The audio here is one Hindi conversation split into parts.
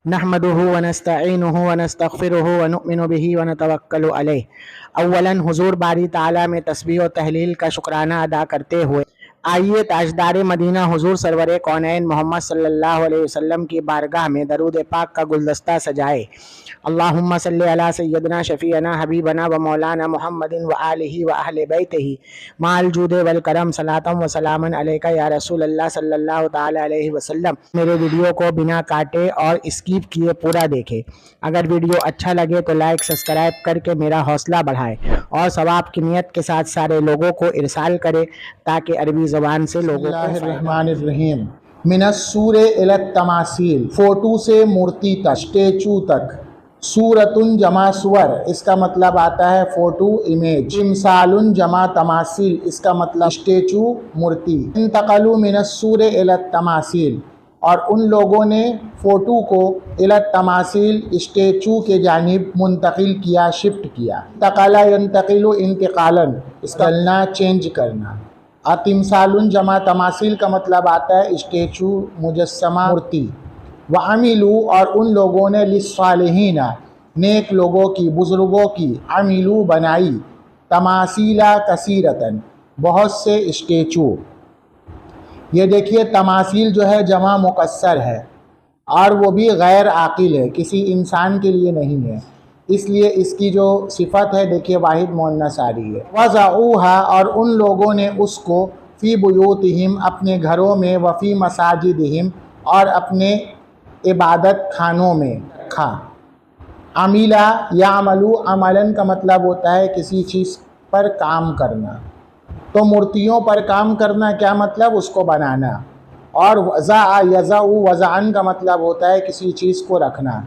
नहमदुहु व नस्तईनुहु व नस्तगफिरुहु व नुमिनु बिही व नतवक्कलु अलैह। अव्वलन हुजूर बारी ताला में तस्बीह और तहलील का शुक्राना अदा करते हुए आइए ताजदार मदीना हुजूर सरवर कौनैन मोहम्मद सल्लल्लाहु अलैहि वसल्लम की बारगाह में दरूद पाक का गुलदस्ता सजाए। अल्लाहुम्मा सल्ली अला सय्यदना शफ़ीअना हबीबना व मौलाना मुहम्मदिन व आलिही व अहले बैतिही माल जूदे वल करम सलातम व सलामन अलैका या रसूल अल्लाह सल्लल्लाहु ताला अलैहि वसल्लम। मेरे वीडियो को बिना काटे और स्किप किए पूरा देखें। अगर वीडियो अच्छा लगे तो लाइक सब्सक्राइब करके मेरा हौसला बढ़ाएं और सवाब की नियत के साथ सारे लोगों को इरसाल करें ताकि अरबी ज़बान से लोगों बिस्मिल्लाहिर्रहमानिर्रहीम। मिनस्सूरे इलत तमासील, फोटो से मूर्ति तक, स्टेचू तक। सूरतुन जमा सुवर, इसका मतलब आता है फोटो, इमेज। तिमसालुन जमा तमासील, इसका मतलब स्टेचू, मूर्ति। इंतकलु मिनस्सूरे इलत तमासील, और उन लोगों ने फ़ोटो को इलत तमासील, स्टेचू के जानिब मुंतकिल किया, शिफ्ट किया। तकला यंतकिलु इंतकालन, इसका चलना, चेंज करना। तिमसालुन जमा तमासील का मतलब आता है स्टेचू, मुजस्समा, मूर्ति। व अमिलू, और उन लोगों ने लिस्सालिहीना, नेक लोगों की, बुज़ुर्गों की, अमिलू बनाई, तमासीला कसीरतन, बहुत से स्टेचू। ये देखिए तमासील जो है जमा मुकस्सर है और वो भी गैर आकिल है, किसी इंसान के लिए नहीं है, इसलिए इसकी जो सिफत है देखिए वाहिद मुअन्नस आ रही है। वज़ऊहा, और उन लोगों ने उसको फ़ी बुयूतिहिम, अपने घरों में, वफ़ी मसाजिदिहिम, और अपने इबादत खानों में रखा। अमीला या अमलू, अमलन का मतलब होता है किसी चीज़ पर काम करना, तो मूर्तियों पर काम करना क्या मतलब, उसको बनाना। और वज़ा यज़ऊ, वज़ान का मतलब होता है किसी चीज़ को रखना।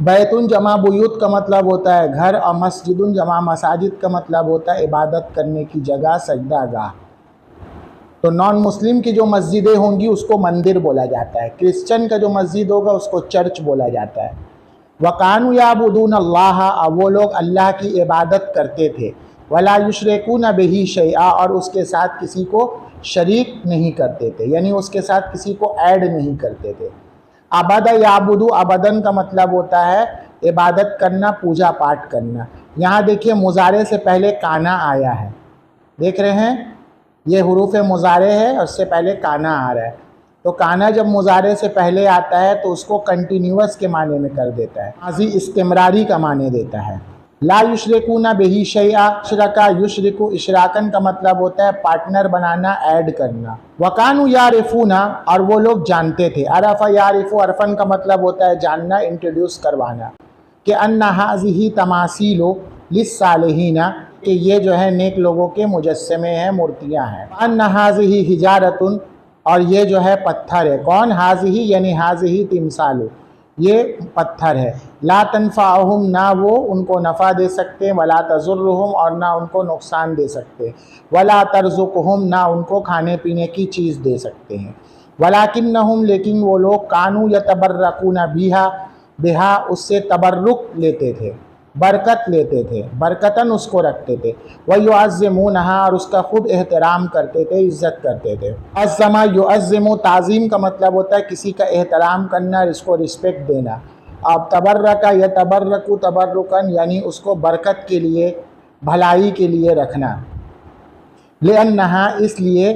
बैतुन जमा बुयूत का मतलब होता है घर, और मस्जिदुन जमा मसाजिद का मतलब होता है इबादत करने की जगह, सजदागाह। तो नॉन मुस्लिम की जो मस्जिदें होंगी उसको मंदिर बोला जाता है, क्रिश्चियन का जो मस्जिद होगा उसको चर्च बोला जाता है। वकानु याबुदून अल्लाह, वो लोग अल्लाह की इबादत करते थे। वला युशरिकून बिही शैआ, और उसके साथ किसी को शरीक नहीं करते थे, यानी उसके साथ किसी को ऐड नहीं करते थे। अबदा याबुदू, अबदन का मतलब होता है इबादत करना, पूजा पाठ करना। यहाँ देखिए मुजारे से पहले काना आया है, देख रहे हैं, ये हुरूफ मुजारे है और उससे पहले काना आ रहा है। तो काना जब मुजारे से पहले आता है तो उसको कंटिन्यूअस के माने में कर देता है, माज़ी इस्तिमरारी का माने देता है। ला युशरिकूना बिही शैआ, इशरका युशरिकु, इशराकन का मतलब होता है पार्टनर बनाना, ऐड करना। वकानु यारिफूना, और वो लोग जानते थे। अरफा यारिफू, अरफन का मतलब होता है जानना, इंट्रोड्यूस करवाना। कि अन्ना हाज़िही तमासीलो लिस्सालिहीना, कि ये जो है नेक लोगों के मुजस्समे हैं, मूर्तियाँ हैं। अन्ना हाज़िही हिजारतुन, और ये जो है पत्थर है। कौन? हाज़िही यानी हाज़िही तिमसालु, ये पत्थर है। ला तनफ़ाहुम, ना वो उनको नफ़ा दे सकते, वला तज़ुर्रुहुम, और ना उनको नुकसान दे सकते, वला तरज़ुक़हुम, ना उनको खाने पीने की चीज़ दे सकते हैं। वलाकिन्नहुम, लेकिन वो लोग, कानू यतबर्रकून बिहा, उससे तबर्रुक लेते थे, बरकत लेते थे, बरकतन उसको रखते थे। वयुअज़्ज़िमूनहा, और उसका खूब एहतराम करते थे, इज़्ज़त करते थे। अज़्ज़मा युअज़्ज़िमु, ताज़ीम का मतलब होता है किसी का एहतराम करना, इसको रिस्पेक्ट देना। अब तबर्रका या तबर्रकु तबर्रुकन, यानी उसको बरकत के लिए, भलाई के लिए रखना। लिअन्नहा, इसलिए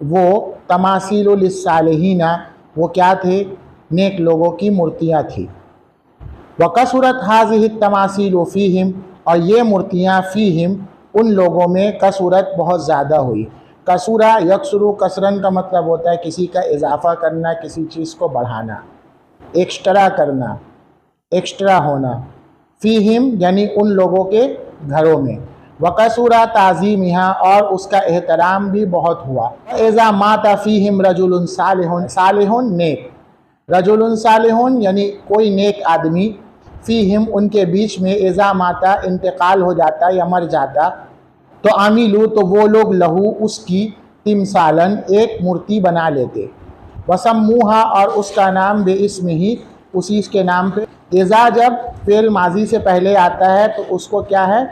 वो तमासीलु लिस्सालिहीना, वो क्या थे, नेक लोगों की मूर्तियाँ थी। वकसरत हाज़िही तमासीलु फ़ीहिम, और ये मूर्तियाँ फ़ीहिम, उन लोगों में, कसरत बहुत ज़्यादा हुई। कसुरा यकसुरु, कसरन का मतलब होता है किसी का इजाफ़ा करना, किसी चीज़ को बढ़ाना, एक्स्ट्रा करना, एक्स्ट्रा होना। फ़ीहिम यानी उन लोगों के घरों में। वकसुरा ताज़ीमिहा, और उसका एहतराम भी बहुत हुआ। एज़ा माता फ़ीहिम रजुलुन सालिहुन, सालिहुन नेक, रजुलुन सालिहुन यानी कोई नेक आदमी, फ़ीहिम उनके बीच में, एज़ा माता इंतकाल हो जाता या मर जाता, तो आमिलू, तो वो लोग लहू, उसकी, तिमसालन, एक मूर्ति बना लेते। वसम्मूहा, और उसका नाम बेइस्मिही, उसी के नाम पे। एज़ा जब फ़ेल माजी से पहले आता है तो उसको क्या है,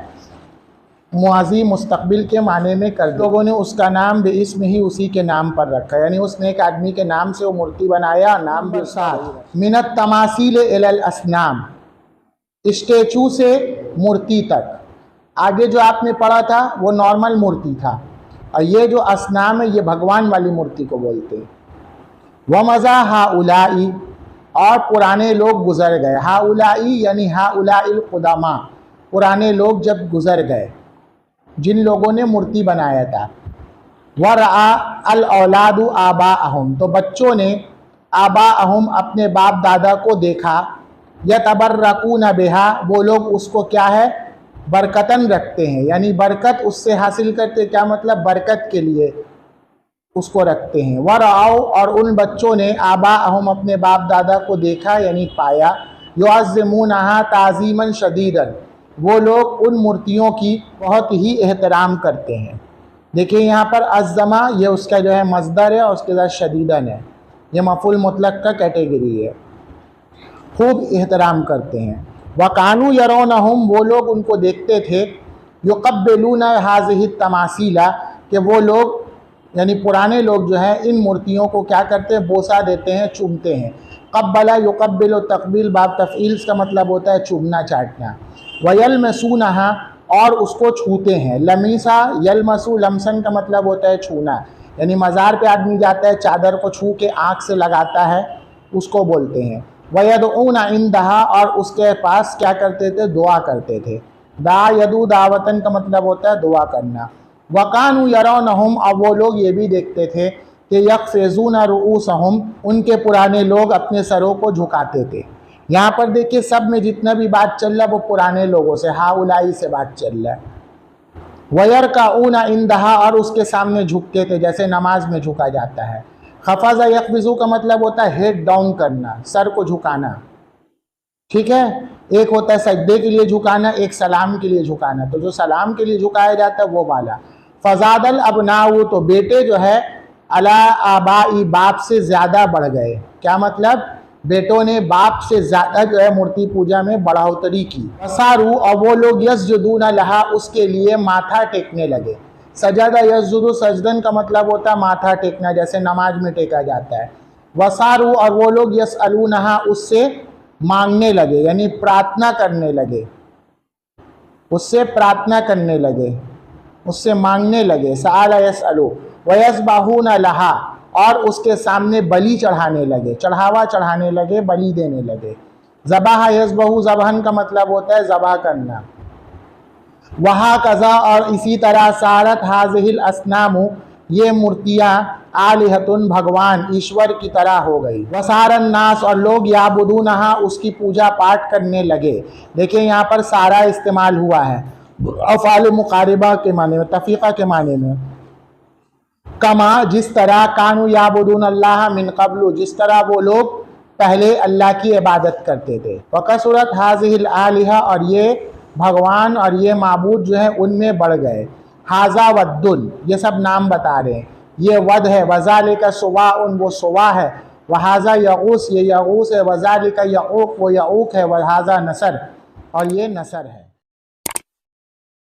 मुआजी मुस्तकबिल के माने में कर दिया। लोगों ने उसका नाम बेइस्म ही उसी के नाम पर रखा, यानी उसने एक आदमी के नाम से वो मूर्ति बनाया, नाम भी साथ। मिनत तमासील इलल असनाम, स्टेचू से मूर्ति तक। आगे जो आपने पढ़ा था वो नॉर्मल मूर्ति था, और ये जो असनाम है ये भगवान वाली मूर्ति को बोलते हैं। वमज़ा हाउलाई, और पुराने लोग गुजर गए। हाउलाई यानी हाउलाइल कुदामा, पुराने लोग जब गुजर गए, जिन लोगों ने मूर्ति बनाया था। वरआ अल औलादु आबा अहम, तो बच्चों ने आबा अहम अपने बाप दादा को देखा। यतबर्रकून बिहा, वो लोग उसको क्या है, बरकतन रखते हैं, यानी बरकत उससे हासिल करते। क्या मतलब, बरकत के लिए उसको रखते हैं। वरआओ, और उन बच्चों ने आबा अहम अपने बाप दादा को देखा यानी पाया। युअज़्ज़िमूनहा ताज़ीमन शदीदन, वो लोग उन मूर्तियों की बहुत ही एहतराम करते हैं। देखिए यहाँ पर अज़्ज़मा ये उसका जो है मज़दर है, और उसके साथ शदीदन है, ये मफ़ूल मुतलक का कैटेगरी है। खूब एहतराम करते हैं। वकानू यरौनहुम, वो लोग उनको देखते थे। युक़ब्बिलूना हाज़िही तमासीला, कि वो लोग यानी पुराने लोग जो हैं इन मूर्तियों को क्या करते हैं, बोसा देते हैं, चूमते हैं। क़ब्बला युक़ब्बिलु तक़बील, बाब तफ़ईल का मतलब होता है चूमना चाटना। वयलमसूनहा, और उसको छूते हैं। लमीसा यलमसू, लमसन का मतलब होता है छूना, यानी मज़ार पे आदमी जाता है, चादर को छू के आँख से लगाता है, उसको बोलते हैं। वयदऊना इंदहा, और उसके पास क्या करते थे, दुआ करते थे। दा यदू दावतन का मतलब होता है दुआ करना। वकानू यरौनहुम, अब वो लोग ये भी देखते थे कि यक़फ़िज़ूना रुऊसहुम, उनके पुराने लोग अपने सरों को झुकाते थे। यहाँ पर देखिए सब में जितना भी बात चल रहा है वो पुराने लोगों से, हाउलाई से बात चल रहा है। वयरकाऊना इंदहा, और उसके सामने झुकते थे, जैसे नमाज में झुका जाता है। खफ़ज़ा यक़फ़िज़ू का मतलब होता है हेड डाउन करना, सर को झुकाना, ठीक है। एक होता है सजदे के लिए झुकाना, एक सलाम के लिए झुकाना। तो जो सलाम के लिए झुकाया जाता है वो वाला। फ़ज़ादल अबनाऊ, तो बेटे जो है अला आबाई, बाप से ज़्यादा बढ़ गए। क्या मतलब, बेटों ने बाप से ज़्यादा जो है मूर्ति पूजा में बढ़ोतरी की। वसारू, और वो लोग यस्जुदून लहा, उसके लिए माथा टेकने लगे। सजदा यस्जुदु, सजदन का मतलब होता है माथा टेकना, जैसे नमाज में टेका जाता है। वसारू, और वो लोग यसअलूनहा, उससे मांगने लगे, यानी प्रार्थना करने लगे, उससे प्रार्थना करने लगे, उससे मांगने लगे। सआला यसअलू वयस्बाहून लहा, और उसके सामने बलि चढ़ाने लगे, चढ़ावा चढ़ाने लगे, बलि देने लगे। ज़बाह यस्बहू, ज़बहन का मतलब होता है ज़बह करना। वहा कज़ा, और इसी तरह सारत हाज़िहिल असनामु, ये मूर्तियाँ आलिहतुन, भगवान ईश्वर की तरह हो गई। वसारन नास, और लोग याबुदूनहा, उसकी पूजा पाठ करने लगे। देखिए यहाँ पर सारा इस्तेमाल हुआ है अफ़ाल मुक़ारिबा के माने में, तफ़ीक़ा के माने में। कमा, जिस तरह, कानू याबुदून अल्लाह मिन क़ब्लु, जिस तरह वो लोग पहले अल्लाह की इबादत करते थे। वकसरत हाज़िहिल आलिहा, और ये भगवान और ये माबूद जो है उनमें बढ़ गए। हाजा वद्दुन, ये सब नाम बता रहे हैं। ये वद है, वज़ालिका सुवाउन, वो सुवा है। वहाजा यगूस, ये यगूस है। वज़ालिका यऊक, वो यऊक है। वहाजा नसर, और ये नसर है।